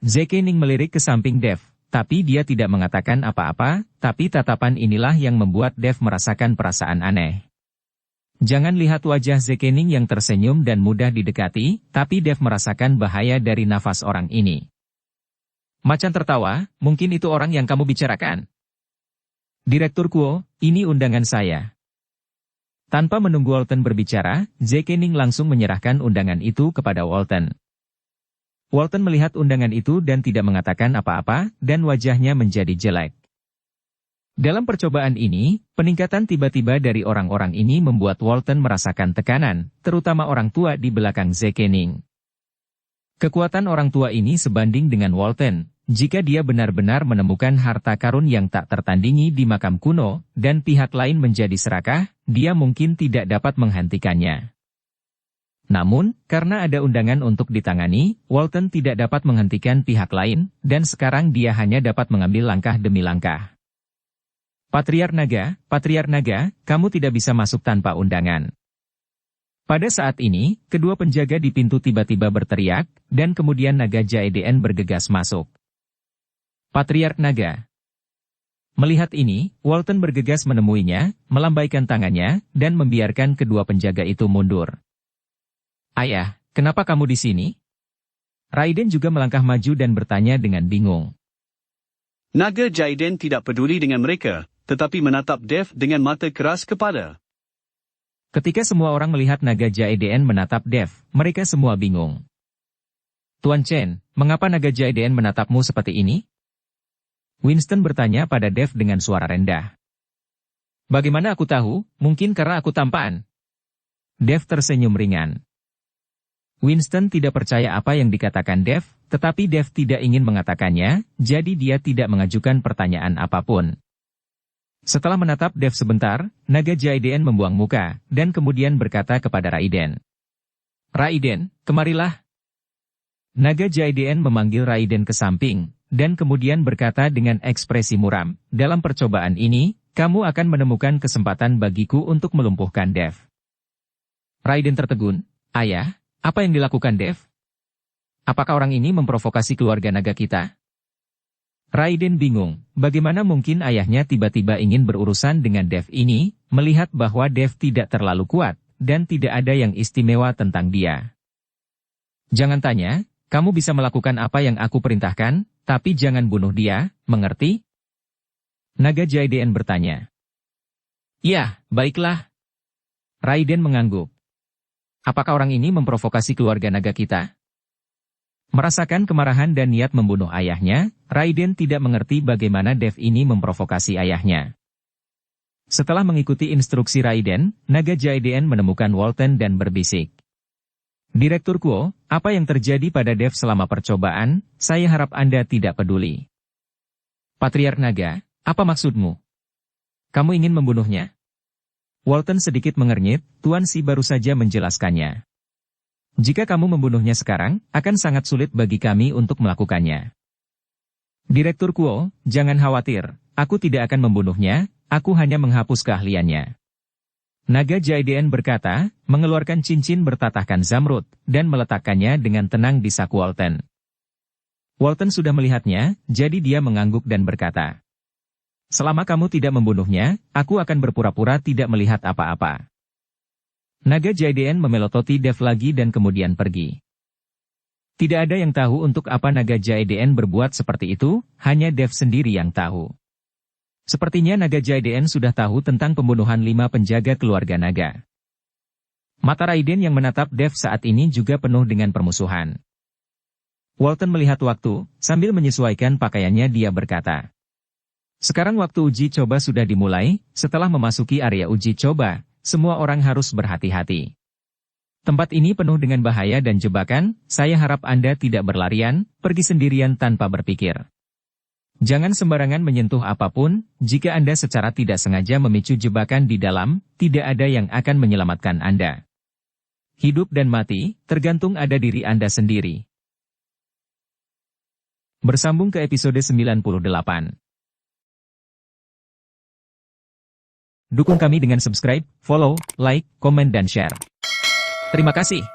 Zekening melirik ke samping Dev, tapi dia tidak mengatakan apa-apa, tapi tatapan inilah yang membuat Dev merasakan perasaan aneh. Jangan lihat wajah Zekening yang tersenyum dan mudah didekati, tapi Dev merasakan bahaya dari nafas orang ini. Macan tertawa, mungkin itu orang yang kamu bicarakan. Direktur Kuo, ini undangan saya. Tanpa menunggu Walton berbicara, Zekening langsung menyerahkan undangan itu kepada Walton. Walton melihat undangan itu dan tidak mengatakan apa-apa, dan wajahnya menjadi jelek. Dalam percobaan ini, peningkatan tiba-tiba dari orang-orang ini membuat Walton merasakan tekanan, terutama orang tua di belakang Zekening. Kekuatan orang tua ini sebanding dengan Walton. Jika dia benar-benar menemukan harta karun yang tak tertandingi di makam kuno, dan pihak lain menjadi serakah, dia mungkin tidak dapat menghentikannya. Namun, karena ada undangan untuk ditangani, Walton tidak dapat menghentikan pihak lain, dan sekarang dia hanya dapat mengambil langkah demi langkah. Patriark Naga, kamu tidak bisa masuk tanpa undangan. Pada saat ini, kedua penjaga di pintu tiba-tiba berteriak, dan kemudian Naga Jaeden bergegas masuk. Patriark Naga. Melihat ini, Walton bergegas menemuinya, melambaikan tangannya, dan membiarkan kedua penjaga itu mundur. Ayah, kenapa kamu di sini? Raiden juga melangkah maju dan bertanya dengan bingung. Naga Jaiden tidak peduli dengan mereka, tetapi menatap Dev dengan mata keras kepada. Ketika semua orang melihat Naga Jaeden menatap Dev, mereka semua bingung. Tuan Chen, mengapa Naga Jaeden menatapmu seperti ini? Winston bertanya pada Dev dengan suara rendah. Bagaimana aku tahu? Mungkin karena aku tampan. Dev tersenyum ringan. Winston tidak percaya apa yang dikatakan Dev, tetapi Dev tidak ingin mengatakannya, jadi dia tidak mengajukan pertanyaan apapun. Setelah menatap Dev sebentar, Naga Jaeden membuang muka, dan kemudian berkata kepada Raiden. Raiden, kemarilah. Naga Jaeden memanggil Raiden ke samping, dan kemudian berkata dengan ekspresi muram, dalam percobaan ini, kamu akan menemukan kesempatan bagiku untuk melumpuhkan Dev. Raiden tertegun, ayah, apa yang dilakukan Dev? Apakah orang ini memprovokasi keluarga naga kita? Raiden bingung, bagaimana mungkin ayahnya tiba-tiba ingin berurusan dengan Dev ini, melihat bahwa Dev tidak terlalu kuat, dan tidak ada yang istimewa tentang dia. Jangan tanya, kamu bisa melakukan apa yang aku perintahkan, tapi jangan bunuh dia, mengerti? Naga Jaiden bertanya. Ya, baiklah. Raiden mengangguk. Apakah orang ini memprovokasi keluarga naga kita? Merasakan kemarahan dan niat membunuh ayahnya, Raiden tidak mengerti bagaimana Dev ini memprovokasi ayahnya. Setelah mengikuti instruksi Raiden, Naga Jaiden menemukan Walton dan berbisik. Direktur Kuo, apa yang terjadi pada Dev selama percobaan, saya harap Anda tidak peduli. Patriark Naga, apa maksudmu? Kamu ingin membunuhnya? Walton sedikit mengernyit, Tuan Si baru saja menjelaskannya. Jika kamu membunuhnya sekarang, akan sangat sulit bagi kami untuk melakukannya. Direktur Kuo, jangan khawatir, aku tidak akan membunuhnya, aku hanya menghapus keahliannya. Naga Jaiden berkata, mengeluarkan cincin bertatahkan zamrud, dan meletakkannya dengan tenang di saku Walton. Walton sudah melihatnya, jadi dia mengangguk dan berkata, selama kamu tidak membunuhnya, aku akan berpura-pura tidak melihat apa-apa. Naga Jaiden memelototi Dev lagi dan kemudian pergi. Tidak ada yang tahu untuk apa Naga Jaiden berbuat seperti itu, hanya Dev sendiri yang tahu. Sepertinya Naga Jaiden sudah tahu tentang pembunuhan 5 penjaga keluarga naga. Mata Raiden yang menatap Dev saat ini juga penuh dengan permusuhan. Walton melihat waktu, sambil menyesuaikan pakaiannya dia berkata. Sekarang waktu uji coba sudah dimulai, setelah memasuki area uji coba, semua orang harus berhati-hati. Tempat ini penuh dengan bahaya dan jebakan, saya harap Anda tidak berlarian, pergi sendirian tanpa berpikir. Jangan sembarangan menyentuh apapun, jika Anda secara tidak sengaja memicu jebakan di dalam, tidak ada yang akan menyelamatkan Anda. Hidup dan mati, tergantung ada diri Anda sendiri. Bersambung ke episode 98. Dukung kami dengan subscribe, follow, like, komen dan share. Terima kasih.